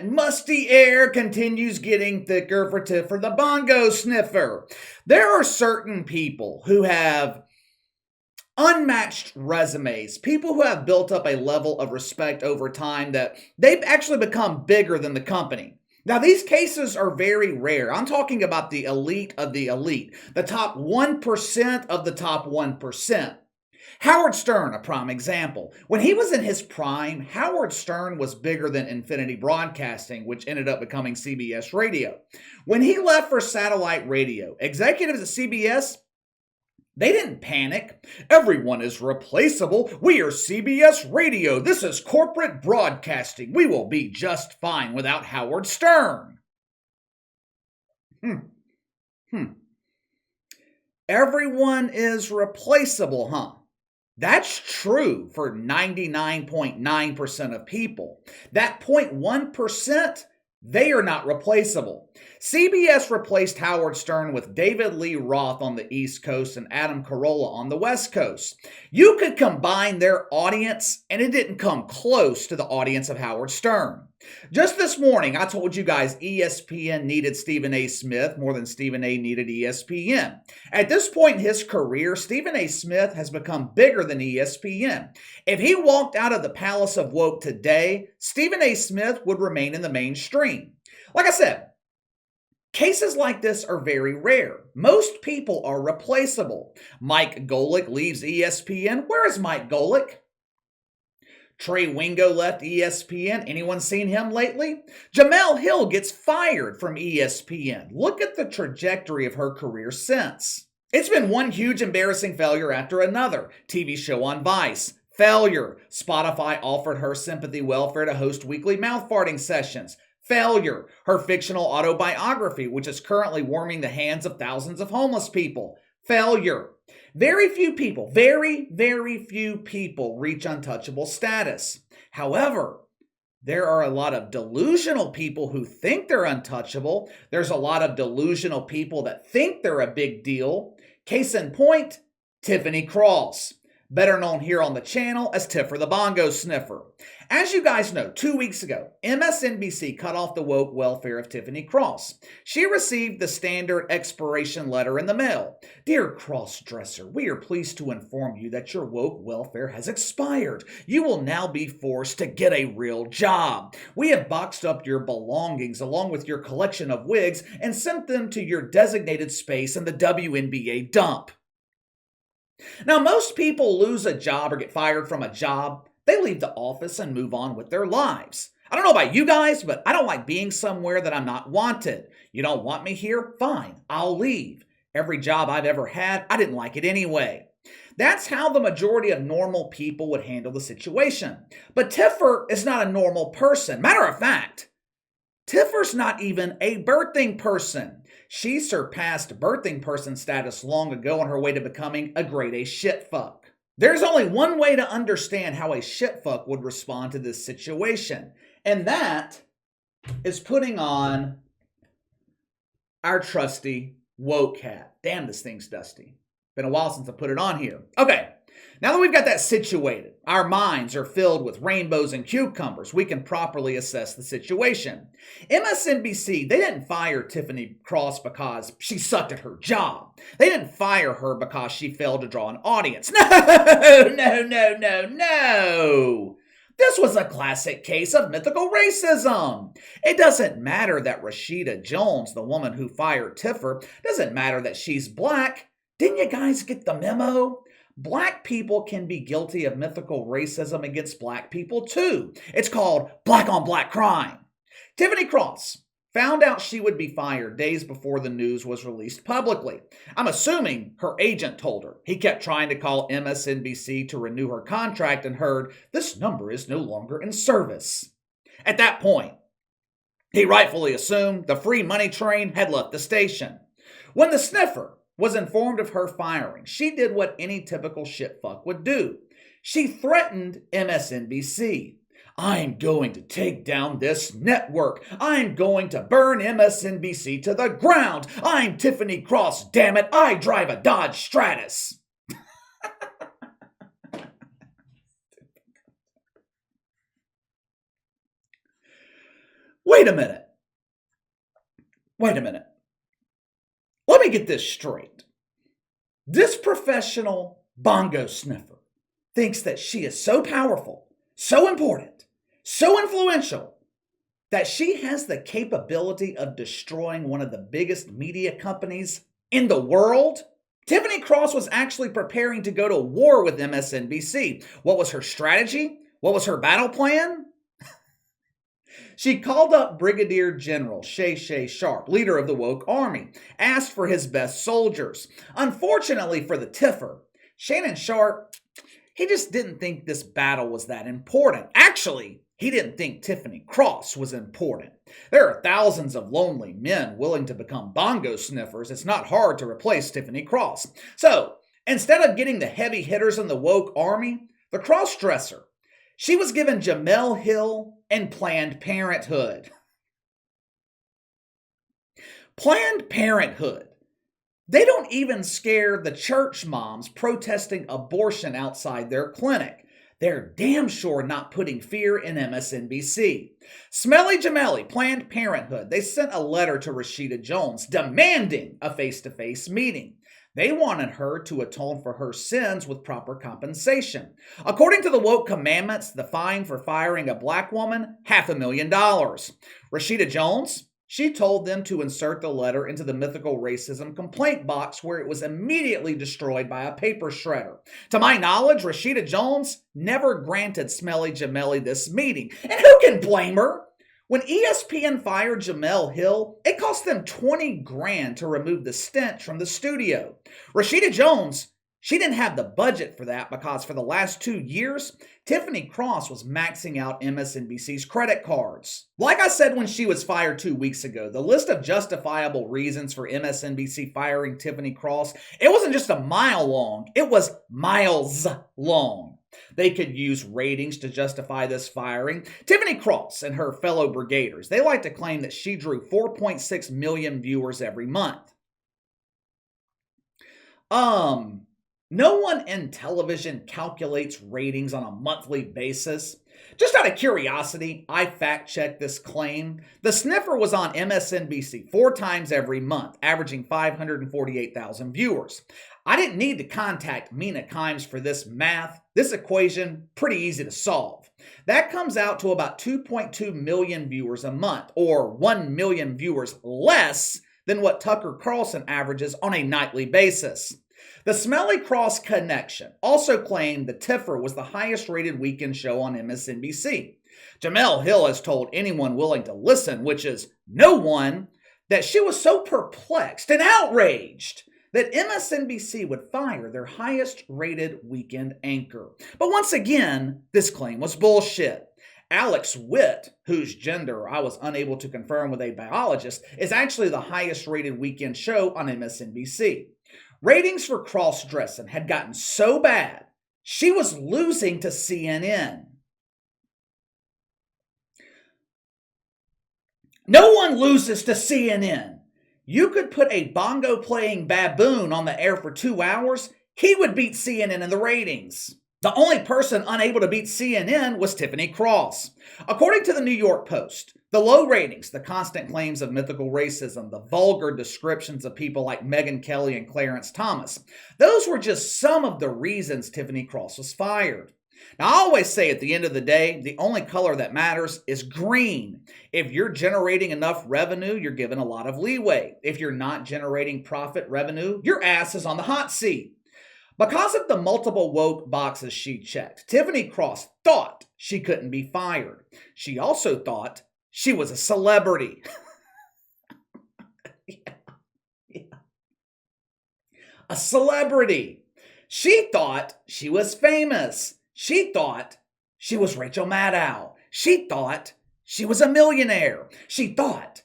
that musty air continues getting thicker for Tiffer the Bongo Sniffer. There are certain people who have unmatched resumes, people who have built up a level of respect over time that they've actually become bigger than the company. Now, these cases are very rare. I'm talking about the elite of the elite, the top 1% of the top 1%. Howard Stern, a prime example. When he was in his prime, Howard Stern was bigger than Infinity Broadcasting, which ended up becoming CBS Radio. When he left for satellite radio, executives at CBS, they didn't panic. Everyone is replaceable. We are CBS Radio. This is corporate broadcasting. We will be just fine without Howard Stern. Everyone is replaceable, huh? That's true for 99.9% of people. That 0.1%, they are not replaceable. CBS replaced Howard Stern with David Lee Roth on the East Coast and Adam Carolla on the West Coast. You could combine their audience, and it didn't come close to the audience of Howard Stern. Just this morning, I told you guys ESPN needed Stephen A. Smith more than Stephen A. needed ESPN. At this point in his career, Stephen A. Smith has become bigger than ESPN. If he walked out of the Palace of Woke today, Stephen A. Smith would remain in the mainstream. Like I said, cases like this are very rare. Most people are replaceable. Mike Golick leaves ESPN. Where is Mike Golick? Trey Wingo left ESPN. Anyone seen him lately? Jamel Hill gets fired from ESPN. Look at the trajectory of her career since. It's been one huge embarrassing failure after another. TV show on Vice. Failure. Spotify offered her sympathy welfare to host weekly mouth farting sessions. Failure. Her fictional autobiography, which is currently warming the hands of thousands of homeless people. Failure. Very few people reach untouchable status. However, there are a lot of delusional people who think they're untouchable. There's a lot of delusional people that think they're a big deal. Case in point, Tiffany Cross, better known here on the channel as Tiffer the Bongo Sniffer. As you guys know, 2 weeks ago, MSNBC cut off the woke welfare of Tiffany Cross. She received the standard expiration letter in the mail. Dear cross-dresser, we are pleased to inform you that your woke welfare has expired. You will now be forced to get a real job. We have boxed up your belongings along with your collection of wigs and sent them to your designated space in the WNBA dump. Now, most people lose a job or get fired from a job. They leave the office and move on with their lives. I don't know about you guys, but I don't like being somewhere that I'm not wanted. You don't want me here? Fine, I'll leave. Every job I've ever had, I didn't like it anyway. That's how the majority of normal people would handle the situation. But Tiffer is not a normal person. Matter of fact, Tiffer's not even a birthing person. She surpassed birthing person status long ago on her way to becoming a grade A shitfuck. There's only one way to understand how a shitfuck would respond to this situation, and that is putting on our trusty woke hat. Damn, this thing's dusty. Been a while since I put it on here. Okay. Now that we've got that situated, our minds are filled with rainbows and cucumbers, we can properly assess the situation. MSNBC, they didn't fire Tiffany Cross because she sucked at her job. They didn't fire her because she failed to draw an audience. No. This was a classic case of mythical racism. It doesn't matter that Rashida Jones, the woman who fired Tiffer, doesn't matter that she's black. Didn't you guys get the memo? Black people can be guilty of mythical racism against black people too. It's called black on black crime. Tiffany Cross found out she would be fired days before the news was released publicly. I'm assuming her agent told her. He kept trying to call MSNBC to renew her contract and heard, this number is no longer in service. At that point, he rightfully assumed the free money train had left the station. When the sniffer was informed of her firing, she did what any typical shitfuck would do. She threatened MSNBC. I'm going to take down this network. I'm going to burn MSNBC to the ground. I'm Tiffany Cross, damn it. I drive a Dodge Stratus. Wait a minute. Wait a minute. Let me get this straight. This professional bongo sniffer thinks that she is so powerful, so important, so influential, that she has the capability of destroying one of the biggest media companies in the world? Tiffany Cross was actually preparing to go to war with MSNBC. What was her strategy? What was her battle plan? She called up Brigadier General Shay Sharp, leader of the woke army, asked for his best soldiers. Unfortunately for the Tiffer, Shannon Sharp, he just didn't think this battle was that important. Actually, he didn't think Tiffany Cross was important. There are thousands of lonely men willing to become bongo sniffers. It's not hard to replace Tiffany Cross. So, instead of getting the heavy hitters in the woke army, the cross-dresser, she was given Jemele Hill and Planned Parenthood. Planned Parenthood. They don't even scare the church moms protesting abortion outside their clinic. They're damn sure not putting fear in MSNBC. Smelly Jemele, Planned Parenthood, they sent a letter to Rashida Jones demanding a face-to-face meeting. They wanted her to atone for her sins with proper compensation. According to the woke commandments, the fine for firing a black woman, $500,000. Rashida Jones, she told them to insert the letter into the mythical racism complaint box, where it was immediately destroyed by a paper shredder. To my knowledge, Rashida Jones never granted Smelly Jemele this meeting. And who can blame her? When ESPN fired Jemele Hill, it cost them $20,000 to remove the stench from the studio. Rashida Jones, she didn't have the budget for that because for the last 2 years, Tiffany Cross was maxing out MSNBC's credit cards. Like I said when she was fired 2 weeks ago, the list of justifiable reasons for MSNBC firing Tiffany Cross, it wasn't just a mile long, it was miles long. They could use ratings to justify this firing. Tiffany Cross and her fellow brigaders, they like to claim that she drew 4.6 million viewers every month. No one in television calculates ratings on a monthly basis. Just out of curiosity, I fact-checked this claim. The sniffer was on MSNBC 4 times every month, averaging 548,000 viewers. I didn't need to contact Mina Kimes for this math. This equation, pretty easy to solve. That comes out to about 2.2 million viewers a month, or 1 million viewers less than what Tucker Carlson averages on a nightly basis. The Smelly Cross Connection also claimed the Tiffer was the highest rated weekend show on MSNBC. Jemele Hill has told anyone willing to listen, which is no one, that she was so perplexed and outraged that MSNBC would fire their highest rated weekend anchor. But once again, this claim was bullshit. Alex Witt, whose gender I was unable to confirm with a biologist, is actually the highest rated weekend show on MSNBC. Ratings for cross-dressing had gotten so bad, she was losing to CNN. No one loses to CNN. You could put a bongo-playing baboon on the air for 2 hours, he would beat CNN in the ratings. The only person unable to beat CNN was Tiffany Cross. According to the New York Post, the low ratings, the constant claims of mythical racism, the vulgar descriptions of people like Megyn Kelly and Clarence Thomas, those were just some of the reasons Tiffany Cross was fired. Now, I always say at the end of the day, the only color that matters is green. If you're generating enough revenue, you're given a lot of leeway. If you're not generating profit revenue, your ass is on the hot seat. Because of the multiple woke boxes she checked, Tiffany Cross thought she couldn't be fired. She also thought she was a celebrity. Yeah. A celebrity. She thought she was famous. She thought she was Rachel Maddow. She thought she was a millionaire. She thought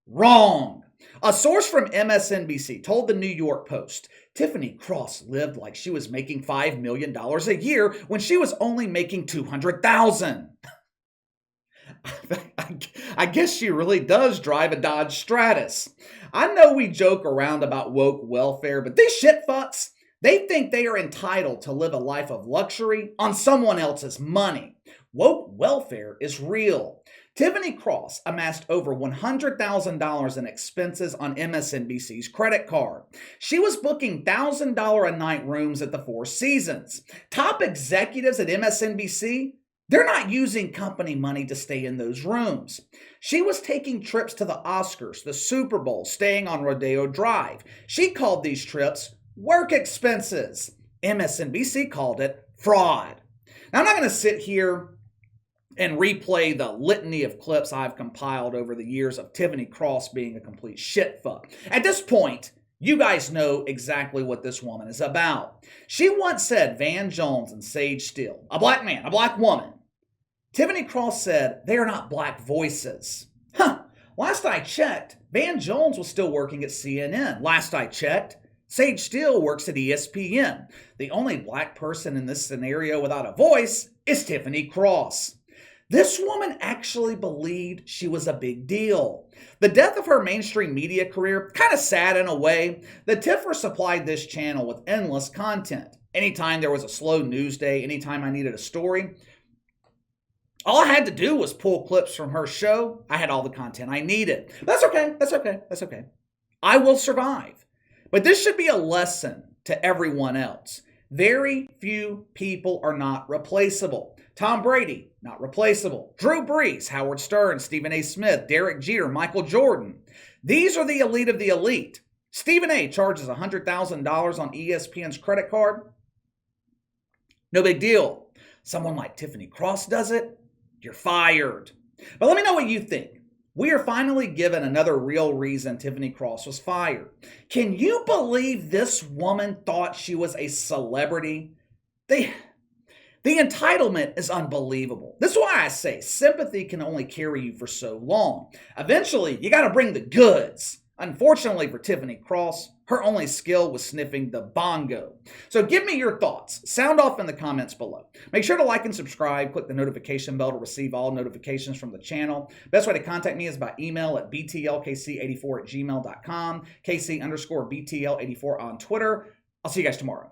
wrong. A source from MSNBC told the New York Post, Tiffany Cross lived like she was making $5 million a year when she was only making $200,000. I guess she really does drive a Dodge Stratus. I know we joke around about woke welfare, but these shit fucks, they think they are entitled to live a life of luxury on someone else's money. Woke welfare is real. Tiffany Cross amassed over $100,000 in expenses on MSNBC's credit card. She was booking $1,000 a night rooms at the Four Seasons. Top executives at MSNBC, they're not using company money to stay in those rooms. She was taking trips to the Oscars, the Super Bowl, staying on Rodeo Drive. She called these trips work expenses. MSNBC called it fraud. Now, I'm not going to sit here and replay the litany of clips I've compiled over the years of Tiffany Cross being a complete shitfuck. At this point, you guys know exactly what this woman is about. She once said Van Jones and Sage Steele, a black man, a black woman. Tiffany Cross said they are not black voices. Last I checked, Van Jones was still working at CNN. Last I checked, Sage Steele works at ESPN. The only black person in this scenario without a voice is Tiffany Cross. This woman actually believed she was a big deal. The death of her mainstream media career, kind of sad in a way. The Tiffer supplied this channel with endless content. Anytime there was a slow news day, anytime I needed a story, all I had to do was pull clips from her show. I had all the content I needed. That's okay. I will survive. But this should be a lesson to everyone else. Very few people are not replaceable. Tom Brady, not replaceable. Drew Brees, Howard Stern, Stephen A. Smith, Derek Jeter, Michael Jordan. These are the elite of the elite. Stephen A. charges $100,000 on ESPN's credit card. No big deal. Someone like Tiffany Cross does it, you're fired. But let me know what you think. We are finally given another real reason Tiffany Cross was fired. Can you believe this woman thought she was a celebrity? The entitlement is unbelievable. This is why I say sympathy can only carry you for so long. Eventually, you got to bring the goods. Unfortunately for Tiffany Cross, her only skill was sniffing the bongo. So give me your thoughts. Sound off in the comments below. Make sure to like and subscribe. Click the notification bell to receive all notifications from the channel. Best way to contact me is by email at btlkc84@gmail.com, KC_BTL84 on Twitter. I'll see you guys tomorrow.